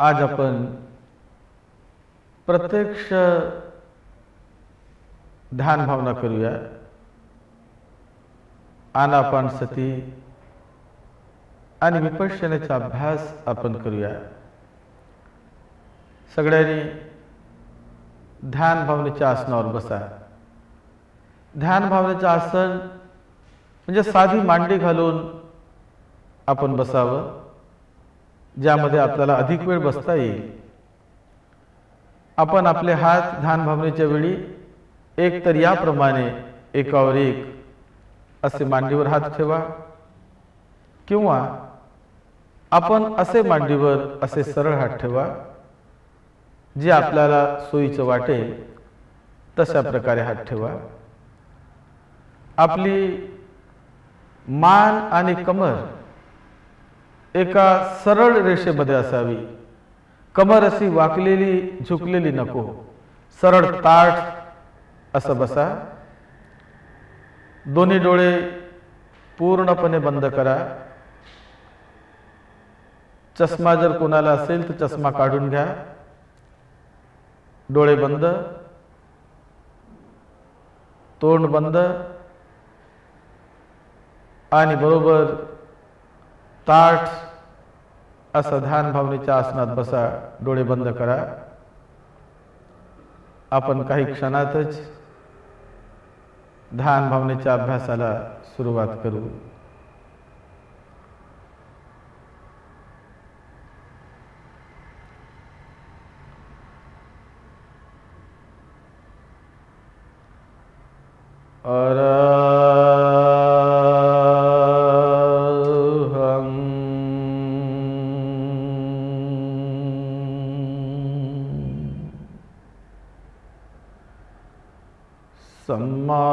आज आपण प्रत्यक्ष ध्यान भावना करूया। आनापानसती आणि विपश्यनेचा अभ्यास आपण करूया। सगळ्यांनी ध्यान भावनेच्या आसनावर बसा। ध्यान भावनेचं आसन म्हणजे साधी मांडी घालून आपण बसावं, ज्यामध्ये आपल्याला अधिक वेळ बसता येईल। आपण आपले हात ध्यान भावनेच्या वेळी एक तर याप्रमाणे एकावर एक असे मांडीवर हात ठेवा, किंवा आपण असे मांडीवर असे सरळ हात ठेवा, जे आपल्याला सोयीचं वाटेल तशा प्रकारे हात ठेवा। आपली मान आणि कमर एका सरळ रेषेमध्ये असावी। कमर अशी वाकलेली झुकलेली नको, सरळ ताठ असं बसा। दोन्ही डोळे पूर्णपणे बंद करा। चष्मा जर कोणाला असेल तर चष्मा काढून घ्या। डोळे बंद, तोंड बंद आणि बरोबर ताठ असं ध्यान भावनेच्या आसनात बसा। डोळे बंद करा। आपण काही क्षणातच ध्यान भावनेच्या अभ्यासाला सुरुवात करू। सम्मा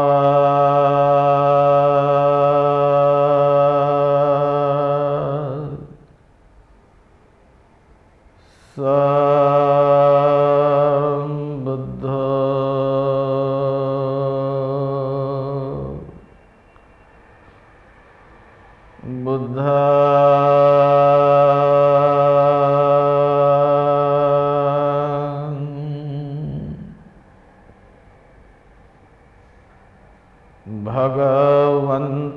संबुद्ध बुद्ध भगवन्तं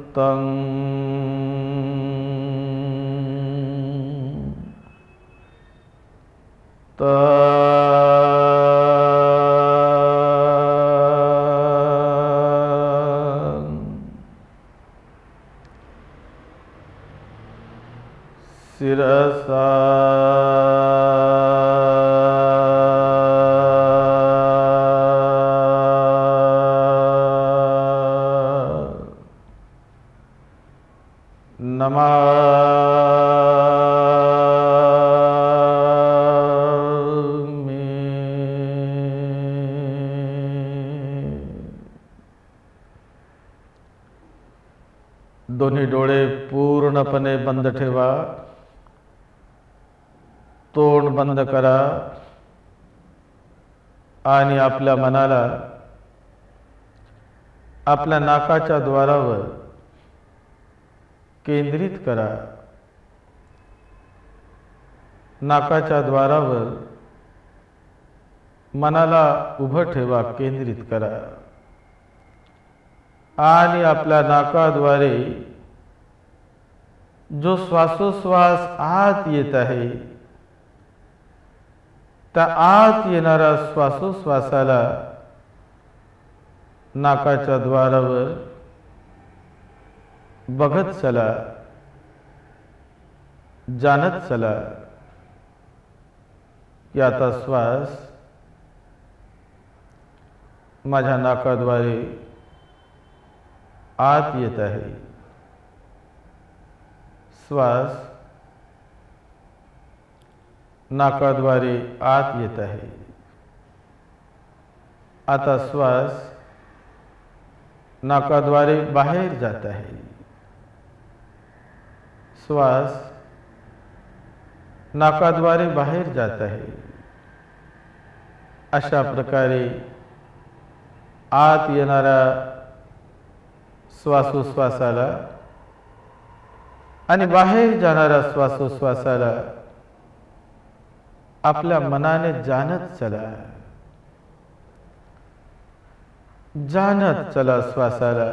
शिरसा दोन्ही डोळे पूर्णपणे बंद ठेवा। तोंड बंद करा आणि आपल्या मनाला आपल्या नाकाच्या द्वारावर केंद्रित करा। नाकाच्या द्वारावर मनाला उभं ठेवा, केंद्रित करा आणि आपल्या नाकाद्वारे जो श्वासोश्वास आत येत आहे, त्या आत येणाऱ्या श्वासोश्वासाला नाकाच्या द्वारावर बघत चला, जाणत चला की आता श्वास माझ्या नाकाद्वारे आत येत आहे। श्वास नाकाद्वारे आत येत आहे। आता श्वास नाकाद्वारे बाहेर जात आहे। श्वास नाकाद्वारे बाहेर जात आहे। अशा प्रकारे आत येणाऱ्या श्वासोश्वासाला आणि बाहेर जाणाऱ्या श्वासोश्वासाला आपल्या मनाने जानत चला, जानत चला श्वासाला.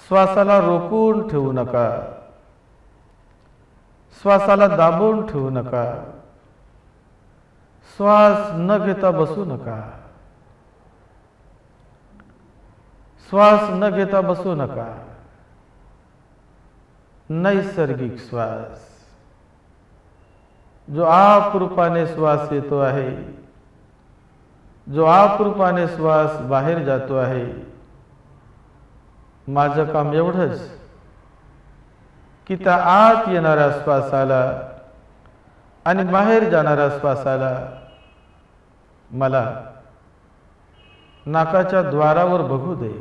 श्वासाला रोखून ठेवू नका, श्वासाला दाबून ठेवू नका, श्वास न घेता बसू नका, श्वास न घेता बसू नका. नैसर्गिक श्वास जो आप रूपाने श्वास येतो आहे, जो आप रूपाने श्वास बाहेर जातो आहे. माझं काम एवढंच की त्या आत येणाऱ्या श्वासाला आणि बाहेर जाणाऱ्या श्वासाला मला नाकाच्या द्वारावर बघू दे,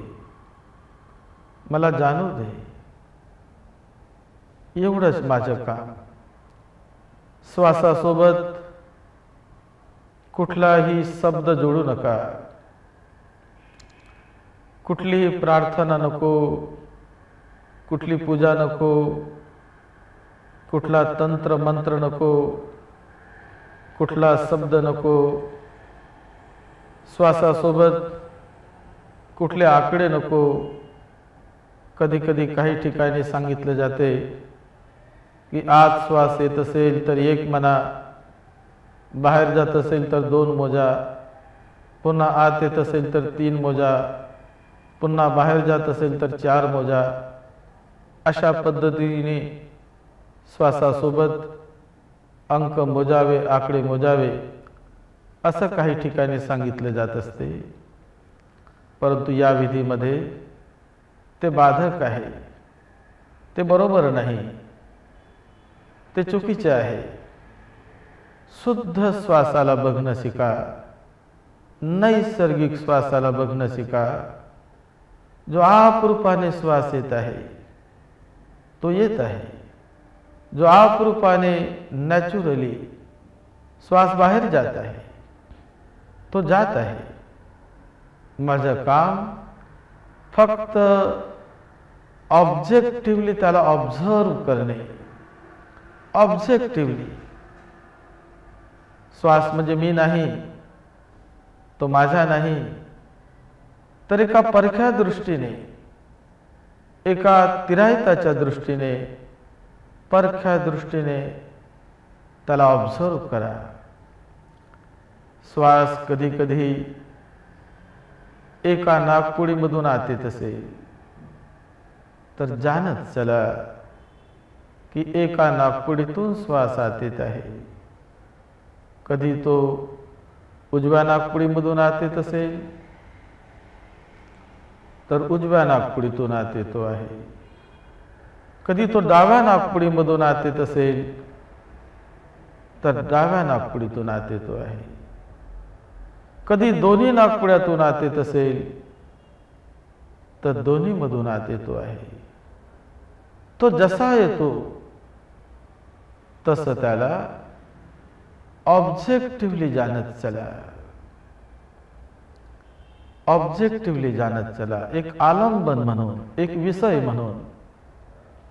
मला जाणू दे. एवढंच माझं काम. श्वासासोबत कुठलाही शब्द जोडू नका, कुठलीही प्रार्थना नको, कुठली पूजा नको, कुठला तंत्र मंत्र नको, कुठला शब्द नको. श्वासासोबत कुठले आकडे नको. कधी कधी काही ठिकाणी सांगितले जाते की आत श्वास येत असेल तर 1 म्हणा, बाहेर जात असेल तर 2 मोजा, पुन्हा आत येत असेल तर 3 मोजा, पुन्हा बाहेर जात असेल तर 4 मोजा. अशा पद्धतीने श्वासासोबत अंक मोजावे, आकडे मोजावे, असं काही ठिकाणी सांगितले जात असते. परंतु या विधीमध्ये ते बाधक आहे, ते बरोबर नाही, ते चुकीचे आहे. शुद्ध श्वासाला बघणं शिका, नैसर्गिक श्वासाला बघणं शिका. जो आप रूपाने श्वास येत आहे तो येत आहे, जो आप रूपाने नॅचरली श्वास बाहेर जात आहे तो जात आहे. माझं काम फक्त ऑब्जेक्टिव्हली त्याला ऑब्झर्व करणे. ऑब्जेक्टिव्हली श्वास म्हणजे मी नाही, तो माझा नाही, तर एका परख्या दृष्टीने, एका तिरायताच्या दृष्टीने, परख्या दृष्टीने त्याला ऑब्झर्व करा. श्वास कधी कधी एका नाकपुडीमधून आत येत असेल तर जानत चला की एका नाकपुडीतून श्वास आत येत आहे. कधी तो उजव्या नाकपुडीमधून आत येत असेल तर उजव्या नाकपुडीतून आत येतो आहे. कधी तो डाव्या नाकपुडीमधून आत येत असेल तर डाव्या नाकपुडीतून आत येतो आहे. कधी दोन्ही नाकपुड्यातून आत येत असेल तर दोन्ही मधून आत येतो आहे. तो जसा येतो तसं त्याला ऑब्जेक्टिव्हली जानत चला, ऑब्जेक्टिव्हली जानत चला. एक आलंबन म्हणून, एक विषय म्हणून,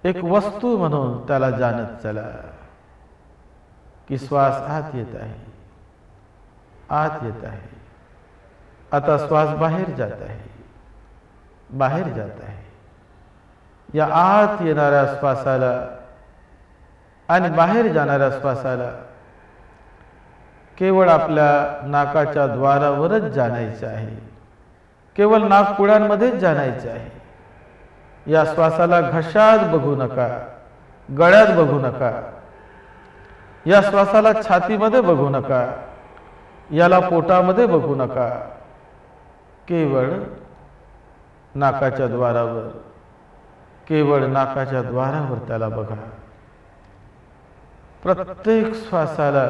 एक वस्तू म्हणून त्याला जानत चला की श्वास आत येत आहे, आत येत आहे. आता श्वास बाहेर जात आहे, बाहेर जात आहे. या आत येणाऱ्या श्वासाला आणि बाहेर जाणाऱ्या श्वासाला केवळ आपल्या नाकाच्या द्वारावरच जाणायचं आहे, केवळ नाकपुड्यांमध्येच जाणायचं आहे. या श्वासाला घशात बघू नका, गळ्यात बघू नका. या श्वासाला छातीमध्ये बघू नका, याला पोटामध्ये बघू नका. केवळ नाकाच्या द्वारावर, केवळ नाकाच्या द्वारावर त्याला बघा. प्रत्येक श्वासाला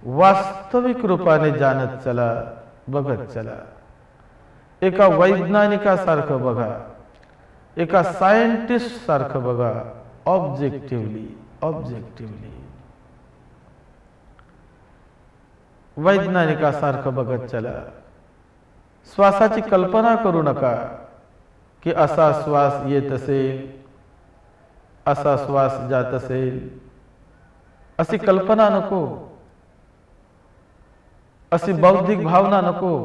वास्तविक रूपाने जानत चला, बघत चला. एका वैज्ञानिकासारखं बघा, एका सायंटिस्ट सारखं बघा. ऑब्जेक्टिव्हली, ऑब्जेक्टिव्हली वैज्ञानिकासारखं बघत चला. श्वासाची कल्पना करू नका की असा श्वास येत असेल, असा श्वास जात असेल. अशी कल्पना नको, अशी बौद्धिक भावना नको,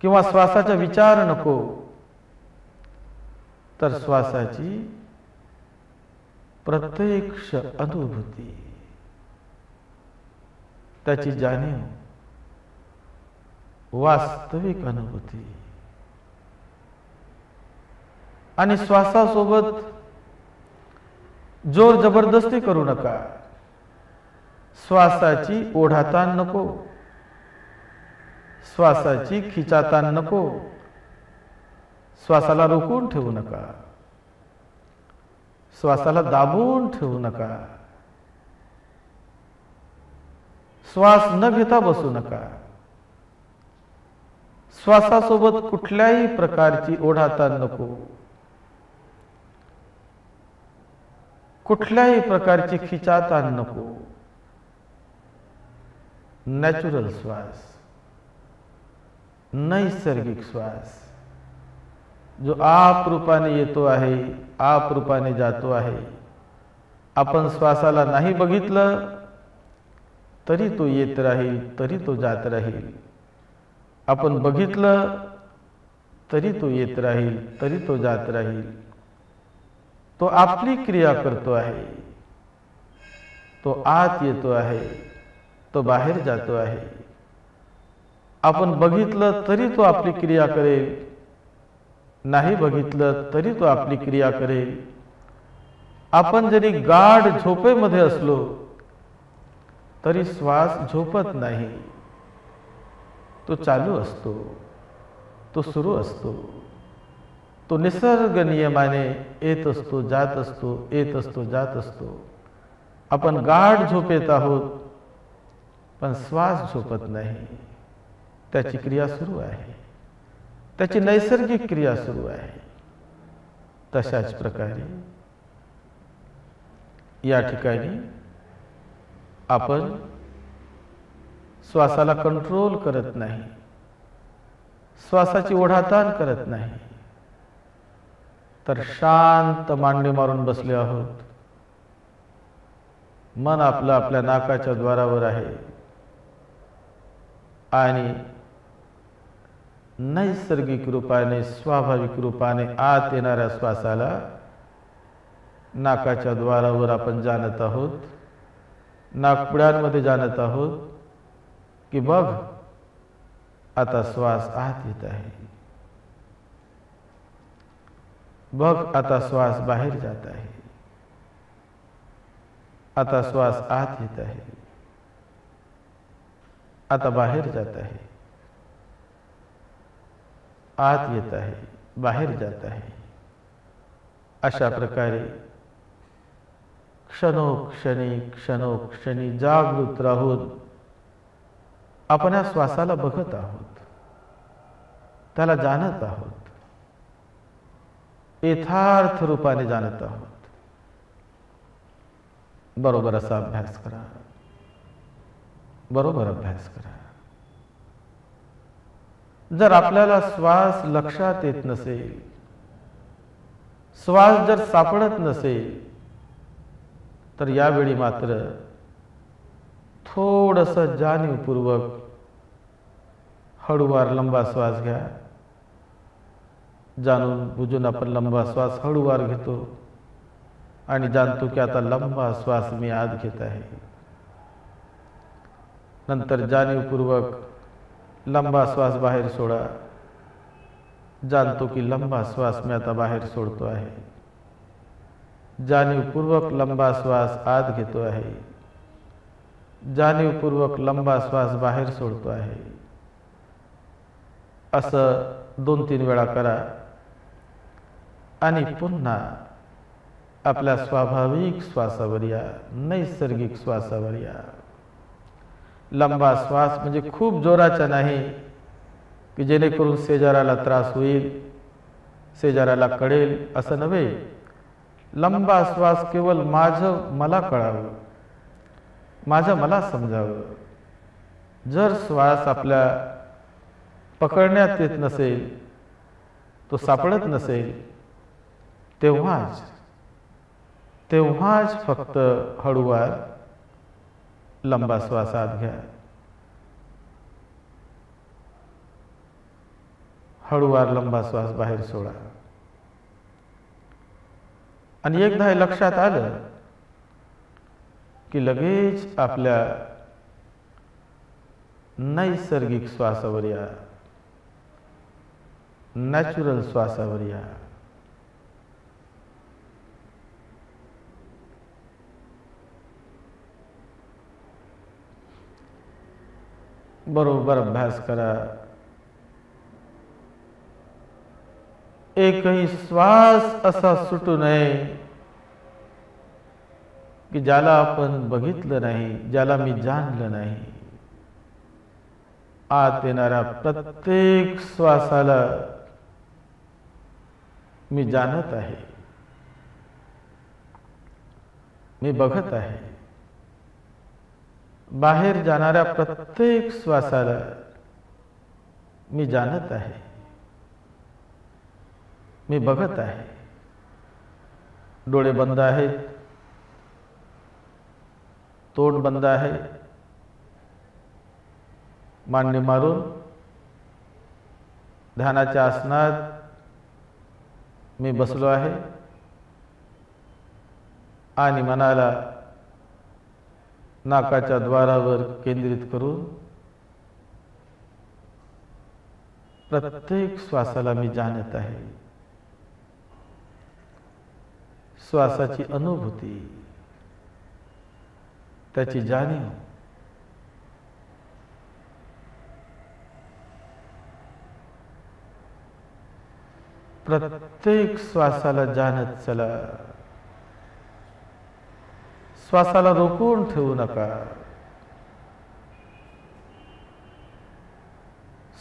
किंवा श्वासाचा विचार नको, तर श्वासाची प्रत्यक्ष अनुभूती, त्याची जाणीव, वास्तविक अनुभूती. आणि श्वासासोबत जोर जबरदस्ती करू नका. श्वासाची ओढाताण नको, श्वासाची खिचाताण नको, श्वासाला रोखून ठेवू नका, श्वासाला दाबून ठेवू नका, श्वास न घेता बसू नका. श्वासासोबत कुठल्याही प्रकारची ओढाताण नको, कुठल्याही प्रकारची खिचाताण नको. नॅचरल श्वास, नैसर्गिक श्वास, जो आप रूपाने येतो आहे, आप रूपाने जातो आहे. आपण श्वासाला नाही बघितलं तरी तो येत राहील, तरी तो जात राहील. आपण बघितलं तरी तो येत राहील, तरी तो जात राहील. तो आपली क्रिया करतो आहे. तो आत येतो आहे, तो बाहेर जातो आहे. आपण बघितलं तरी तो आपली क्रिया करेल, नाही बघितलं तरी तो आपली क्रिया करेल. आपण जरी गाढ झोपेमध्ये असलो तरी श्वास झोपत नाही, तो चालू असतो, तो सुरू असतो. तो निसर्ग नियमाने येत असतो, जात असतो, येत असतो, जात असतो. आपण गाढ झोपेत आहोत, पण श्वास झोपत नाही. त्याची क्रिया सुरू आहे, त्याची नैसर्गिक क्रिया सुरू आहे. तशाच प्रकारे या ठिकाणी आपण श्वासाला कंट्रोल करत नाही, श्वासाची ओढाताण करत नाही, तर शांत मांडी मारून बसले आहोत. मन आपलं आपल्या नाकाच्या द्वारावर आहे आणि नैसर्गिक रूपाने, स्वाभाविक रूपाने आत येणाऱ्या श्वासाला नाकाच्या द्वारावर आपण जाणत आहोत. नाकपुड्यांमध्ये जाणत आहोत की बघ आता श्वास आत येत आहे, बघ आता श्वास बाहेर जात आहे, आता श्वास आत येत आहे, आता बाहेर जात आहे, आत येत आहे, बाहेर जात आहे. अशा प्रकारे क्षणोक्षणी क्षणोक्षणी जागृत राहून आपण या श्वासाला बघत आहोत, त्याला जाणत आहोत, यथार्थ रूपाने जाणत आहोत. बरोबर असा अभ्यास करा, बरोबर अभ्यास करा. जर आपल्याला श्वास लक्षात येत नसेल, श्वास जर सापडत नसेल, तर यावेळी मात्र थोडंसं जाणीवपूर्वक हळूवार लंबा श्वास घ्या. जाणून बुजून आपण लंबा श्वास हळूवार घेतो आणि जाणतो की आता लंबा श्वास मी आत घेत आहे. नंतर जाणीवपूर्वक लंबा श्वास बाहेर सोडा. जाणतो की लंबा श्वास मी आता बाहेर सोडतो आहे. जाणीवपूर्वक लंबा श्वास आत घेतो आहे, जाणीवपूर्वक लंबा श्वास बाहेर सोडतो आहे. असं 2-3 वेळा करा आणि पुन्हा आपल्या स्वाभाविक श्वासावर या, नैसर्गिक श्वासावर या. लंबा श्वास म्हणजे खूप जोराचा नाही की जेणेकरून शेजाऱ्याला त्रास होईल, शेजाऱ्याला कळेल, असं नव्हे. लंबा श्वास केवळ मला कळावं, मला समजावं. जर श्वास आपल्या पकडण्यात येत नसेल, तो सापडत नसेल, तेव्हाच तेव्हाच फक्त हळूवार लंबा श्वास आत घ्या, हळूवार लंबा श्वास बाहेर सोडा. आणि एकदा हे लक्षात आलं की लगेच आपल्या नैसर्गिक श्वासावर या, नॅचरल श्वासावर या. बरोबर अभ्यास करा. एकही श्वास असा सुटू नये की ज्याला आपण बघितलं नाही, ज्याला मी जाणलं नाही. आत येणाऱ्या प्रत्येक श्वासाला मी जाणत आहे, मी बघत आहे. बाहेर जाणाऱ्या प्रत्येक श्वासाला मी जाणत आहे, मी बघत आहे. डोळे बंद आहेत, तोंड बंद आहे. मांडी मारून ध्यानाच्या आसनात मी बसलो आहे आणि मनाला नाकाच्या द्वारावर केंद्रित करून प्रत्येक श्वासाला मी जाणत आहे. श्वासाची अनुभूती, त्याची जाणीव. प्रत्येक श्वासाला जाणत चला. श्वासाला रोखून ठेवू नका.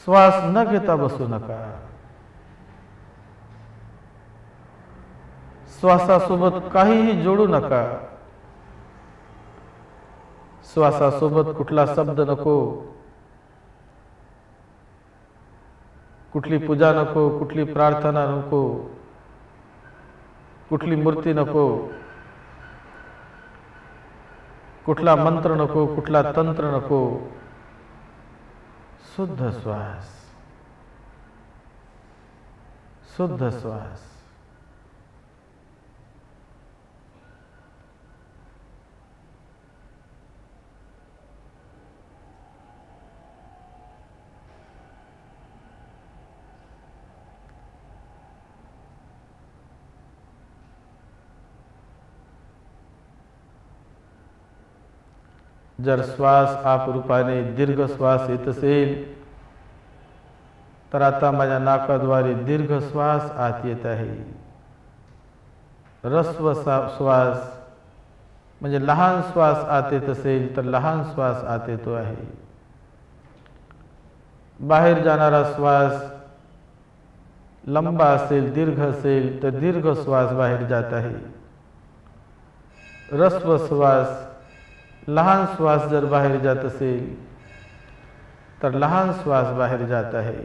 श्वास न घेता बसू नका. श्वासासोबत काहीही जोडू नका. श्वासासोबत कुठला शब्द नको, कुठली पूजा नको, कुठली प्रार्थना नको, कुठली मूर्ती नको, कुठला मंत्र नको, कुठला तंत्र नको. शुद्ध श्वास, शुद्ध श्वास. जर श्वास आपरूपाने दीर्घ श्वास येत असेल तर आता माझ्या नाकाद्वारे दीर्घ श्वास आत येत आहे. ऱ्हस्व श्वास म्हणजे लहान श्वास आत येत असेल तर लहान श्वास आत येतो आहे. बाहेर जाणारा श्वास लंबा असेल, दीर्घ असेल तर दीर्घ श्वास बाहेर जात आहे. ऱ्हस्व श्वास, लहान श्वास जर बाहेर जात असेल तर लहान श्वास बाहेर जात आहे.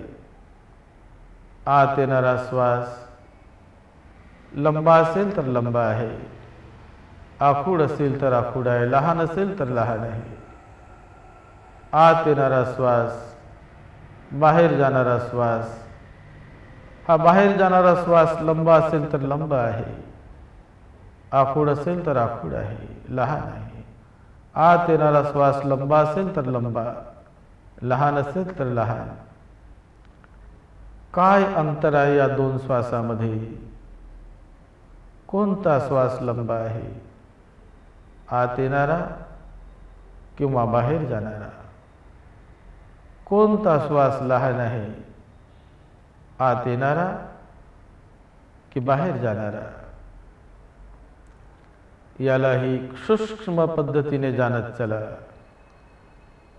आत येणारा श्वास लंबा असेल तर लंबा आहे, आखूड असेल तर आखूड आहे, लहान असेल तर लहान आहे. आत येणारा श्वास, बाहेर जाणारा श्वास. हा बाहेर जाणारा श्वास लंबा असेल तर लंबा आहे, आखूड असेल तर आखूड आहे, लहान आहे. आत येणारा श्वास लंबा असेल तर लंबा, लहान असेल तर लहान. काय अंतर आहे या दोन श्वासामध्ये? कोणता श्वास लंबा आहे? आत येणारा किंवा बाहेर जाणारा? कोणता श्वास लहान आहे? आत येणारा की बाहेर जाणारा? यालाही सूक्ष्म पद्धतीने जाणत चला,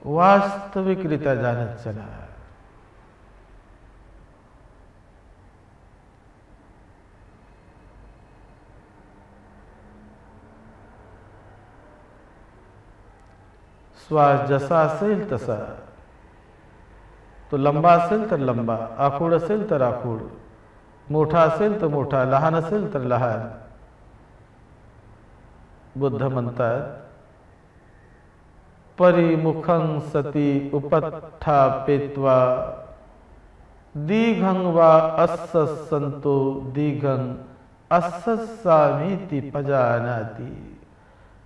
वास्तविकरित्या जाणत चला. श्वास जसा असेल तसा, तो लंबा असेल तर लंबा, आखूड असेल तर आखूड, मोठा असेल तर मोठा, लहान असेल तर लहान. बुद्ध म्हणतात, परिमुखं सती उपत्थापेत्वा दीघं वा अस्स संतो दीघं अस्सामीति पजानाति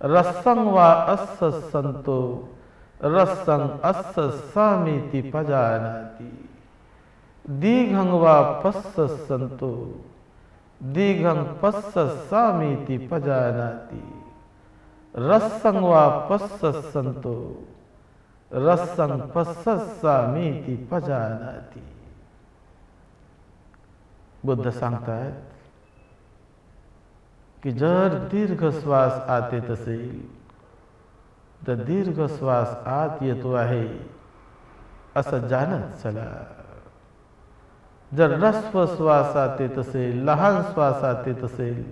रसं वा अस्स संतो रसं अस्सामीति पजानाति दीघं वा पस्स संतो दीघं पस्सामीति पजानाति रसं वा पस्स संतो रसं पस्सामीति पजानाति। बुद्ध सांगतात की जर दीर्घ श्वास आत येत असेल तर दीर्घ श्वास आत येतो आहे असं जानत चला. जर ऱ्हस्व श्वास आत येत असेल, लहान श्वास आत येत असेल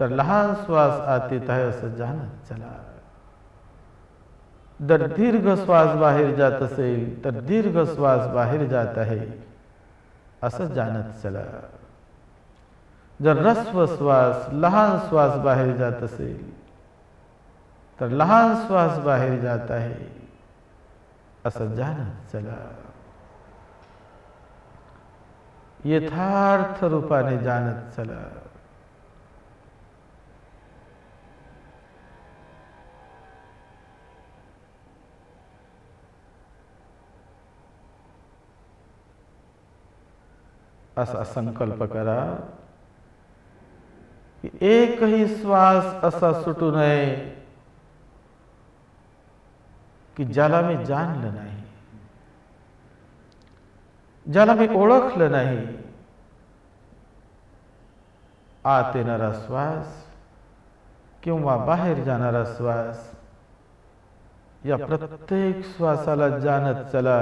तर लहान श्वास आत येत आहे असं जानत चला. जर दीर्घ श्वास बाहेर जात असेल तर दीर्घ श्वास बाहेर जात आहे असं जानत चला. जर ऱ्हस्व श्वास, लहान श्वास बाहेर जात असेल तर लहान श्वास बाहेर जात आहे असं जानत चला. यथार्थ रूपाने जानत चला. असा संकल्प करा की एकही श्वास असा सुटू नये की ज्याला मी जाणलं नाही, ज्याला मी ओळखलं नाही. आत येणारा श्वास किंवा बाहेर जाणारा श्वास या प्रत्येक श्वासाला जानत चला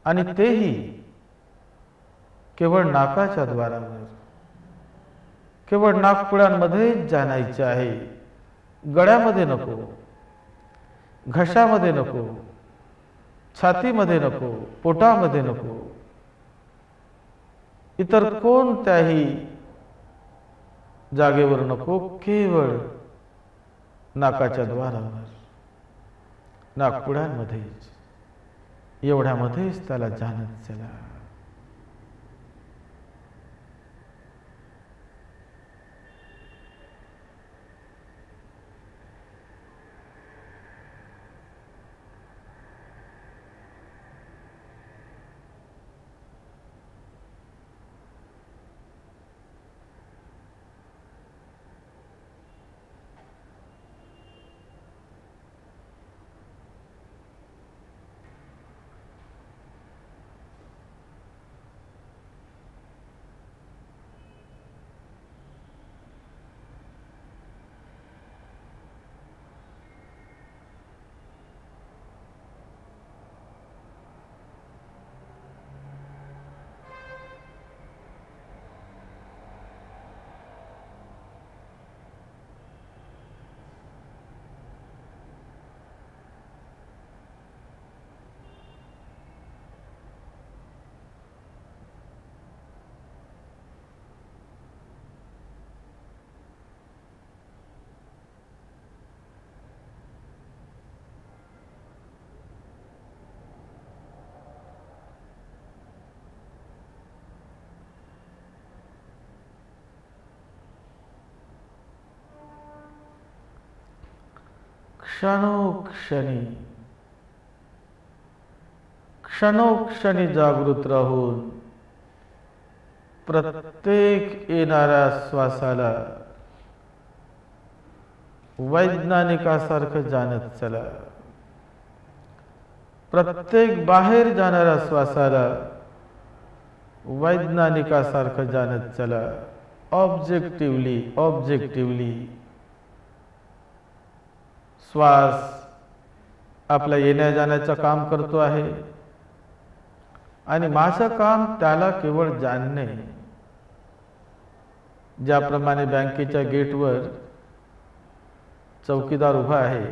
आणि तेही केवळ नाकाच्या द्वारावर, केवळ नाकपुड्यांमध्येच जाणायचे आहे. गळ्यामध्ये नको, घशामध्ये नको, छातीमध्ये नको, पोटामध्ये नको, इतर कोणत्याही जागेवर नको, केवळ नाकाच्या द्वारावर, नाकपुड्यांमध्येच, एवढ्यामध्येच त्याला जानत चला. क्षणोक्षणी क्षणोक्षणी जागृत राहून प्रत्येक येणाऱ्या श्वासाला वैज्ञानिकासारखं जानत चला. प्रत्येक बाहेर जाणाऱ्या श्वासाला वैज्ञानिकासारखं जानत चला. ऑब्जेक्टिव्हली श्वास आपल्या येण्या जाण्याचं काम करतो आहे आणि माझं काम त्याला केवळ जाणणे. ज्याप्रमाणे बँकेच्या गेटवर चौकीदार उभा आहे,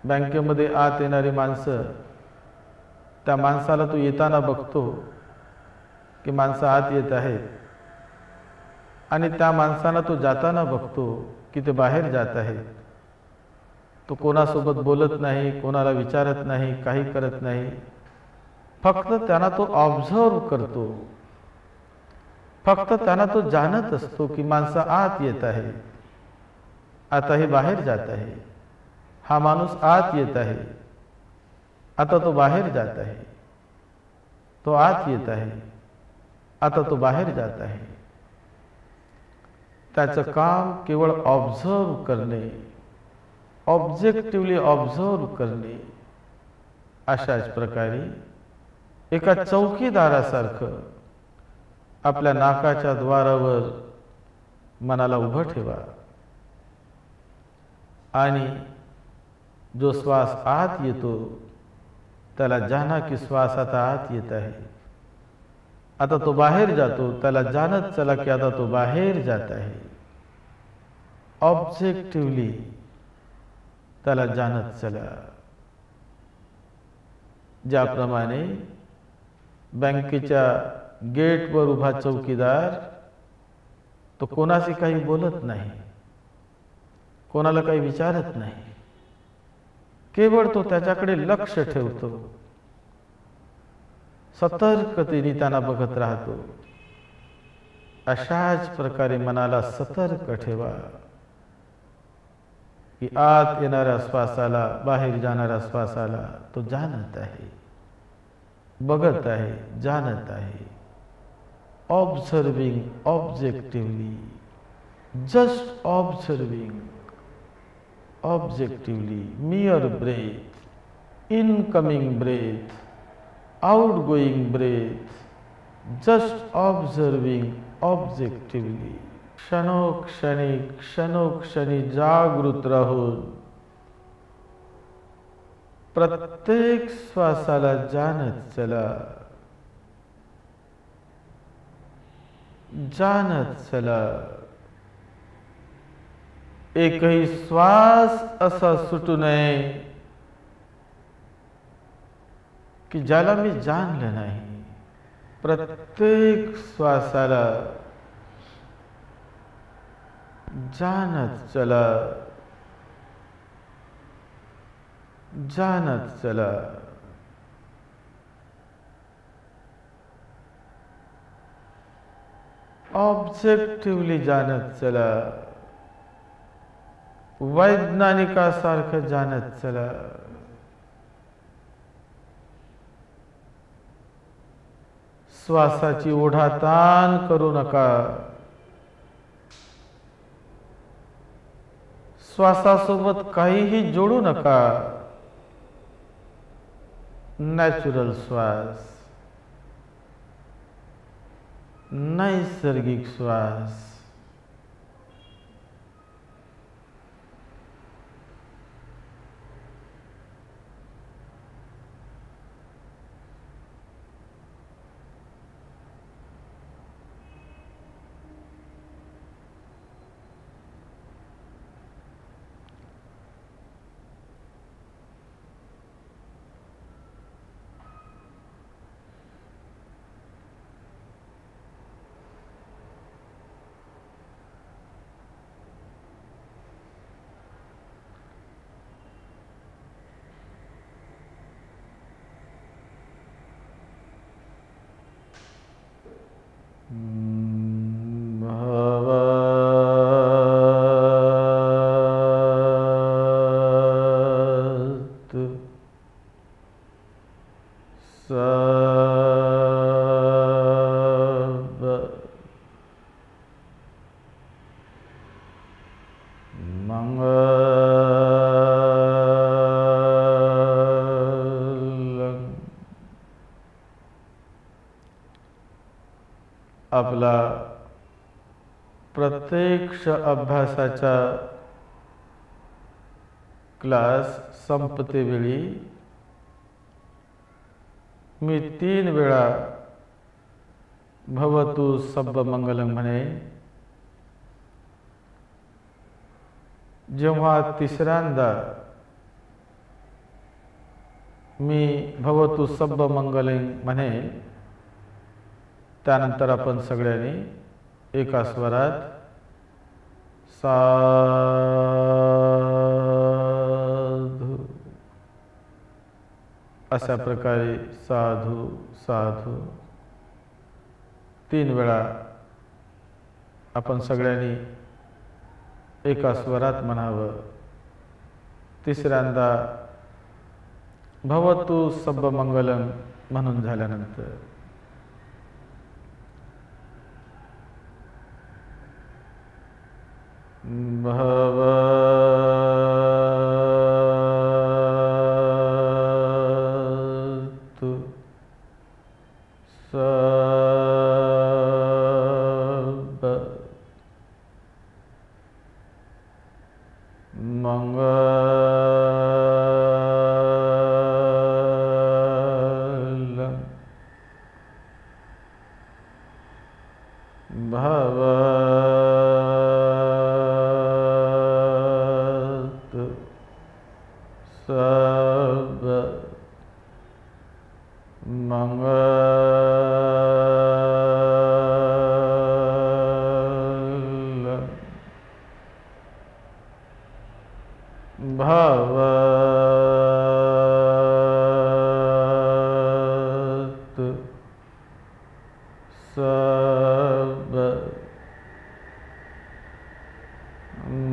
बँकेमध्ये आत येणारी माणसं, त्या माणसाला तो येताना बघतो की माणसं आत येत आहेत आणि त्या माणसाला तो जाताना बघतो की ते बाहेर जात आहे. तो कोणासोबत बोलत नाही, कोणाला विचारत नाही, काही करत नाही. फक्त त्यांना तो ऑब्झर्व करतो. फक्त त्यांना तो जाणत असतो की माणसं आत येत आहे, आता हे बाहेर जात आहे. हा माणूस आत येत आहे, आता तो बाहेर जात आहे. तो आत येत आहे, आता तो बाहेर जात आहे. त्याचं काम केवळ ऑब्झर्व करणे, ऑब्जेक्टिव्हली ऑब्झर्व करणे. अशाच प्रकारे एका चौकीदारासारखं आपल्या नाकाच्या द्वारावर मनाला उभं ठेवा आणि जो श्वास आत येतो त्याला जाणा की श्वास आता आत येत आहे. आता तो बाहेर जातो, त्याला जाणत चला की आता तो बाहेर जात आहे. ऑब्जेक्टिव्हली त्याला जाणत चला. ज्याप्रमाणे बँकेच्या गेटवर उभा चौकीदार तो कोणाशी काही बोलत नाही, कोणाला काही विचारत नाही, केवळ तो त्याच्याकडे लक्ष ठेवतो, सतर्कतेने त्यांना बघत राहतो. अशाच प्रकारे मनाला सतर्क ठेवा की आत येणाऱ्या श्वासाला, बाहेर जाणाऱ्या श्वासाला तो जाणत आहे, बघत आहे, जाणत आहे. Observing objectively, just observing objectively. Mere breath, incoming breath, outgoing breath, just observing objectively. क्षणोक्षणी क्षणोक्षणी जागृत राहून प्रत्येक श्वासाला जाणत चला, जाणत चला. एकही श्वास असा सुटू नये की ज्याला मी जाणलं नाही. प्रत्येक श्वासाला जाणत चला, जाणत चला. ऑब्जेक्टिव्हली जाणत चला, वैज्ञानिकासारखं जाणत चला. श्वासाची ओढाताण करू नका. श्वासासोबत काहीही जोडू नका. नॅचरल श्वास, नैसर्गिक श्वास. आपला प्रत्यक्ष अभ्यासाचा क्लास संपते वेळी मी 3 वेळा भवतु सब्ब मंगलम म्हणे. जेव्हा तिसऱ्यांदा मी भवतु सब्ब मंगलम म्हणे त्यानंतर आपण सगळ्यांनी एका स्वरात साधू, अशा प्रकारे साधू साधू 3 वेळा आपण सगळ्यांनी एका स्वरात म्हणावं. तिसऱ्यांदा भवतु सब्ब मंगलम म्हणून झाल्यानंतर भवतु सब्ब मंगलम भवतु सब्ब मंगलम भवतु सब्ब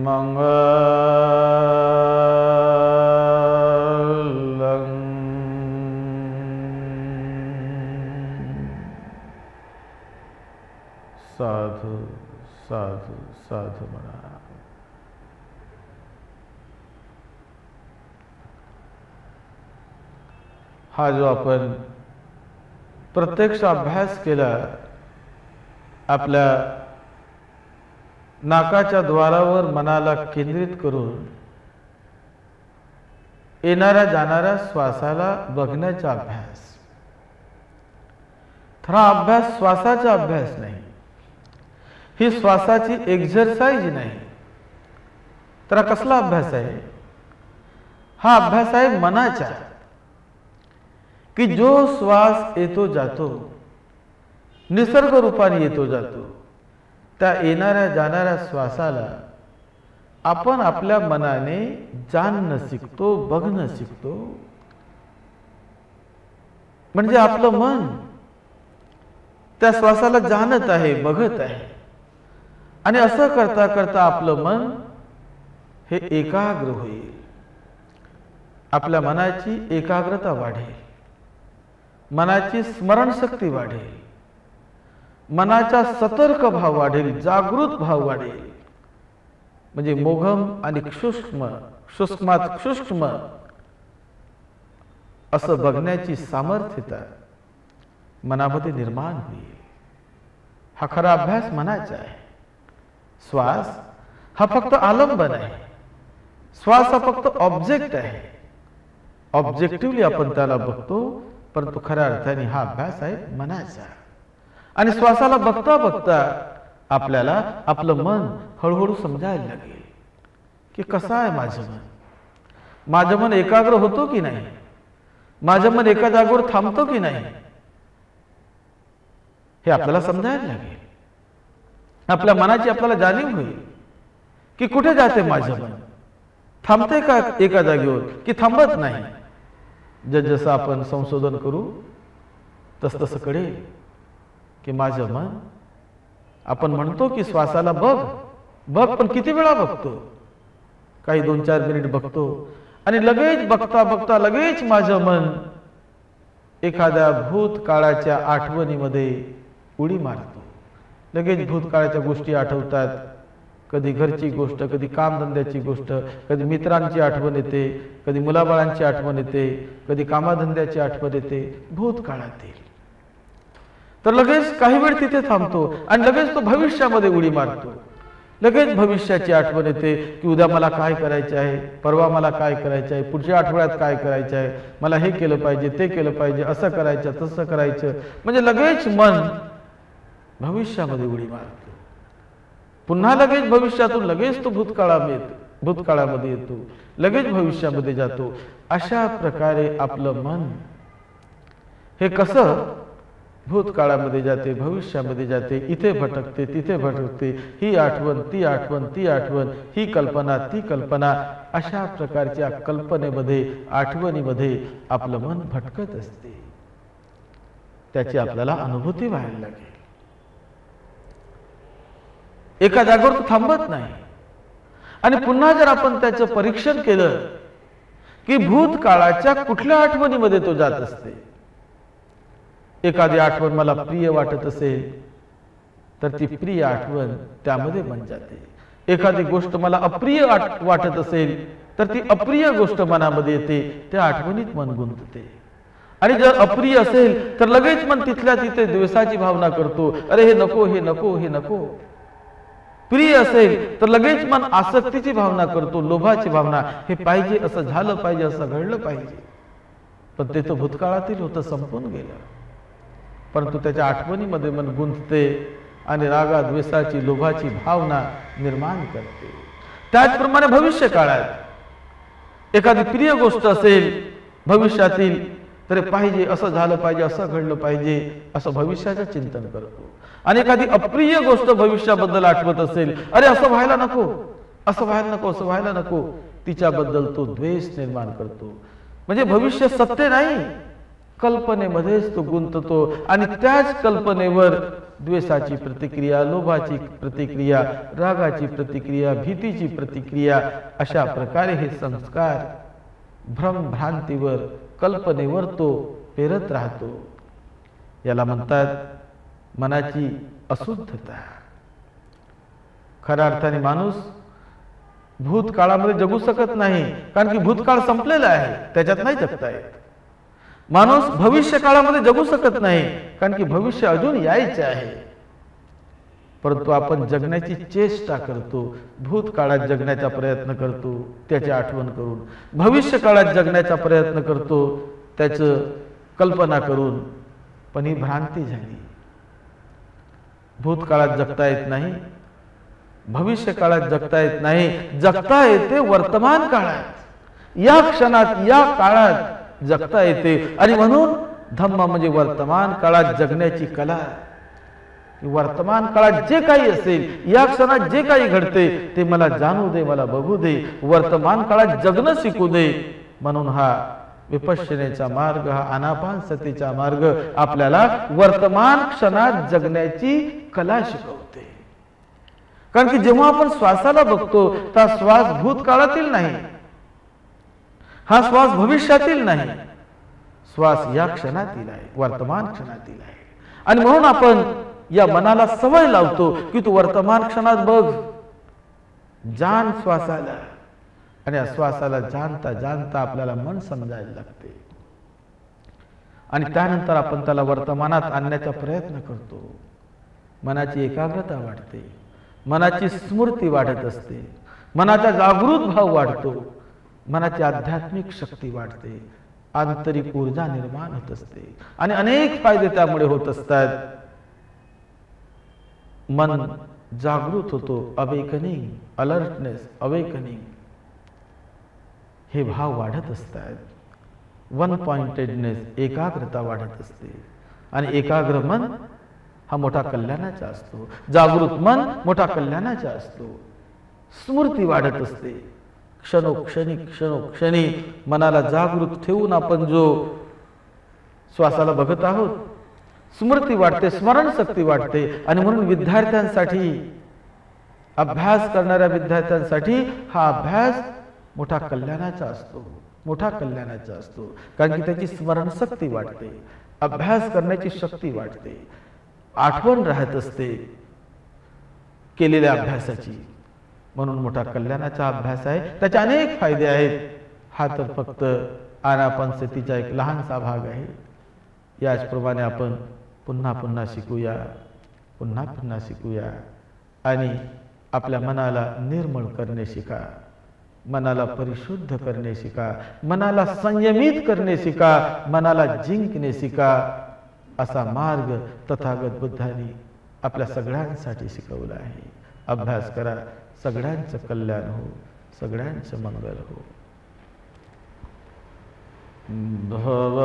मंगलम. साधू साधू साधू म्हणा. हा जो आपण प्रत्यक्ष अभ्यास केला, आपल्या नाकाच्या द्वारावर मनाला केंद्रित करून येणाऱ्या जाणाऱ्या श्वासाला बघण्याचा अभ्यास. तर हा अभ्यास श्वासाचा अभ्यास नाही, ही श्वासाची एक्झरसाइज नाही. तर हा कसला अभ्यास आहे? हा अभ्यास आहे मनाचा, की जो श्वास येतो जातो, निसर्ग रूपाने येतो जातो, त्या येणाऱ्या जाणाऱ्या श्वासाला आपण आपल्या मनाने जाणणं शिकतो, बघणं शिकतो. म्हणजे आपलं मन त्या श्वासाला जाणत आहे, बघत आहे. आणि असं करता करता आपलं मन हे एकाग्र होईल. आपल्या मनाची एकाग्रता वाढेल, मनाची स्मरणशक्ती वाढेल, मनाचा सतर्क भाव वाढेल, जागृत भाव वाढेल. म्हणजे मोघम आणि सूक्ष्म, सूक्ष्मात सूक्ष्म असं बघण्याची सामर्थ्यता मनामध्ये निर्माण होईल. हा खरा अभ्यास मनाचा आहे. श्वास हा फक्त आलंबन आहे, श्वास हा फक्त ऑब्जेक्ट आहे. ऑब्जेक्टिव्हली आपण त्याला बघतो, परंतु खऱ्या अर्थाने हा अभ्यास आहे मनाचा. आणि श्वासाला बघता बघता आपल्याला आपलं मन हळूहळू समजायला लागेल की कसं आहे माझं मन. माझं मन एकाग्र होतो की नाही, माझं मन एका जागेवर थांबतो की नाही, हे आपल्याला समजायला लागेल. आपल्या मनाची आपल्याला जाणीव होईल की कुठे जाते माझं मन, थांबते का एका जागेवर की थांबत नाही. जसं आपण संशोधन करू तसं कळेल की माझं मन, आपण म्हणतो की श्वासाला बघ बघ, पण किती वेळा बघतो? काही 2-4 मिनिट बघतो आणि लगेच बघता बघता लगेच माझं मन एखाद्या भूतकाळाच्या आठवणीमध्ये उडी मारतो. लगेच भूतकाळाच्या गोष्टी आठवतात. कधी घरची गोष्ट, कधी कामधंद्याची गोष्ट, कधी मित्रांची आठवण येते, कधी मुलाबाळांची आठवण येते, कधी कामाधंद्याची आठवण येते, भूतकाळातील. तर लगेच काही वेळ तिथे थांबतो आणि लगेच तो भविष्यामध्ये उडी मारतो. लगेच भविष्याची आठवण येते की उद्या मला काय करायचे आहे, परवा मला काय करायचं आहे, पुढच्या आठवड्यात काय करायचं आहे, मला हे केलं पाहिजे, ते केलं पाहिजे, असं करायचं, तसं करायचं. म्हणजे लगेच मन भविष्यामध्ये उडी मारतो. पुन्हा लगेच भविष्यातून लगेच तो भूतकाळामध्ये येतो, लगेच भविष्यामध्ये जातो. अशा प्रकारे आपलं मन हे कसं भूतकाळामध्ये जाते, भविष्यामध्ये जाते, इथे भटकते, तिथे भटकते, ही आठवण, ती आठवण, ती आठवण, ही कल्पना, ती कल्पना, अशा प्रकारच्या कल्पनेमध्ये, आठवणीमध्ये आपलं मन भटकत असते. त्याची आपल्याला अनुभूती व्हायला लागेल. एका जागेवर तो थांबत नाही. आणि पुन्हा जर आपण त्याचं परीक्षण केलं की भूतकाळाच्या कुठल्या आठवणीमध्ये तो जात असते. एखादी आठवण मला प्रिय वाटत असेल तर ती प्रिय आठवण त्यामध्ये बन जाते. एखादी गोष्ट मला अप्रिय वाटत असेल तर ती अप्रिय गोष्ट मनामध्ये येते, त्या आठवणीत मन गुंतते. आणि जर अप्रिय असेल तर लगेच मन तिथल्या तिथे द्वेषाची भावना करतो, अरे हे नको, हे नको, हे नको. प्रिय असेल तर लगेच मन आसक्तीची भावना करतो, लोभाची भावना, हे पाहिजे, असं झालं पाहिजे, असं घडलं पाहिजे. पण ते तर भूतकाळातील होतं, संपून गेलं. परंतु त्याच्या आठवणीमध्ये मन गुंतते आणि रागा, द्वेषाची, लोभाची भावना निर्माण करते. त्याचप्रमाणे भविष्य काळात एखादी प्रिय गोष्ट असेल भविष्यातील, तर पाहिजे, असं झालं पाहिजे, असं घडलं पाहिजे, असं भविष्याचं चिंतन करतो. आणि एखादी अप्रिय गोष्ट भविष्याबद्दल आठवत असेल, अरे असं व्हायला नको, असं व्हायला नको, असं व्हायला नको, तिच्याबद्दल तो द्वेष निर्माण करतो. म्हणजे भविष्य सत्य नाही, कल्पनेमध्येच तो गुंततो. आणि त्याच कल्पनेवर द्वेषाची प्रतिक्रिया, लोभाची प्रतिक्रिया, रागाची प्रतिक्रिया, भीतीची प्रतिक्रिया, अशा प्रकारे हे संस्कार भ्रमभ्रांतीवर, कल्पनेवर तो पेरत राहतो. याला म्हणतात मनाची अशुद्धता. खऱ्या अर्थाने माणूस भूतकाळामध्ये जगू शकत नाही, कारण की भूतकाळ संपलेला आहे, त्याच्यात नाही जगता येत. माणूस भविष्य काळामध्ये जगू शकत नाही, कारण की भविष्य अजून यायचे आहे. परंतु आपण जगण्याची चेष्टा करतो, भूतकाळात जगण्याचा प्रयत्न करतो त्याची आठवण करून, भविष्य काळात जगण्याचा प्रयत्न करतो त्याचं कल्पना करून. पण ही भ्रांती झाली. भूतकाळात जगता येत नाही, भविष्य काळात जगता येत नाही, जगता येते वर्तमान काळात, या क्षणात, या काळात जगता येते. आणि म्हणून धम्म म्हणजे वर्तमान काळात जगण्याची कला. वर्तमान काळात जे काही असेल, या क्षणात जे काही घडते ते मला जाणू दे, मला बघू दे, वर्तमान काळात जगणं शिकू दे. म्हणून हा विपश्यनेचा मार्ग, हा आनापानसतीचा मार्ग आपल्याला वर्तमान क्षणात जगण्याची कला शिकवते. कारण की जेव्हा आपण श्वासाला बघतो तर श्वास भूतकाळातील नाही, हा श्वास भविष्यातील नाही, श्वास या क्षणातील आहे, वर्तमान क्षणातील आहे. आणि म्हणून आपण या मनाला सवय लावतो की तू वर्तमान क्षणात बघ, जाण श्वासाला. आणि या श्वासाला जाणता जाणता आपल्याला मन समजायला लागते. आणि त्यानंतर आपण त्याला वर्तमानात आणण्याचा प्रयत्न करतो. मनाची एकाग्रता वाढते, मनाची स्मृती वाढत असते, मनाचा जागृत भाव वाढतो, मनाची आध्यात्मिक शक्ती वाढते, आंतरिक ऊर्जा निर्माण होत असते. आणि अनेक फायदे त्यामुळे होत असतात. मन जागृत होतो, अवेकनिंग, अलर्टनेस, अवेकनिंग हे भाव वाढत असतात. वन पॉइंटेडनेस, एकाग्रता वाढत असते. आणि एकाग्र मन हा मोठा कल्याणाचा असतो, जागृत मन मोठा कल्याणाचा असतो. स्मृती वाढत असते. क्षणोक्षणी क्षणोक्षणी मनाला जागृत ठेवून आपण जो श्वासाला बघत आहोत, स्मृती वाढते, स्मरणशक्ती वाढते. आणि म्हणून विद्यार्थ्यांसाठी, अभ्यास करणाऱ्या विद्यार्थ्यांसाठी हा अभ्यास मोठा कल्याणाचा असतो, मोठा कल्याणाचा असतो. कारण की त्याची स्मरणशक्ती वाढते, अभ्यास करण्याची शक्ती वाढते, आठवण राहत असते केलेल्या अभ्यासाची. म्हणून मोठा कल्याणाचा अभ्यास आहे. त्याचे अनेक फायदे आहेत. हा तर फक्त आनापानसतीचा एक लहानसा भाग आहे. याचप्रमाणे आपण पुन्हा पुन्हा शिकूया, पुन्हा पुन्हा शिकूया. आणि आपल्या मनाला निर्मळ करणे शिका, मनाला परिशुद्ध करणे शिका, मनाला संयमित करणे शिका, मनाला जिंकणे शिका. असा मार्ग तथागत बुद्धांनी आपल्या सगळ्यांसाठी शिकवला आहे. अभ्यास करा, सगळ्यांचं कल्याण हो, सगळ्यांचं मंगल हो. भव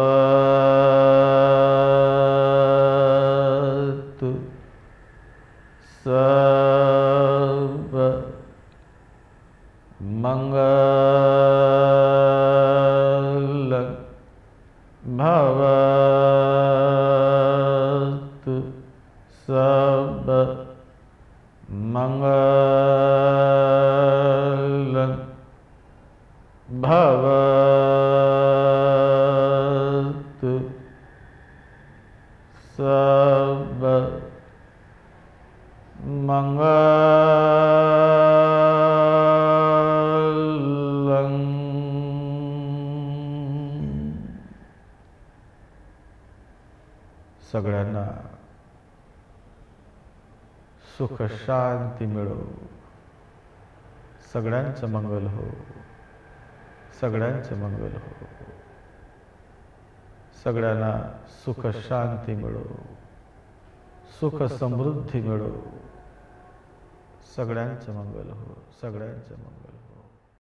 सब मंगलं। सगळ्यांना सुख शांती मिळो, सगळ्यांचं मंगल हो, सगळ्यांचं मंगल हो, सगळ्यांना सुख शांती मिळो, सुख समृद्धी मिळो, सगळ्यांचं मंगल हो, सगळ्यांचं मंगल।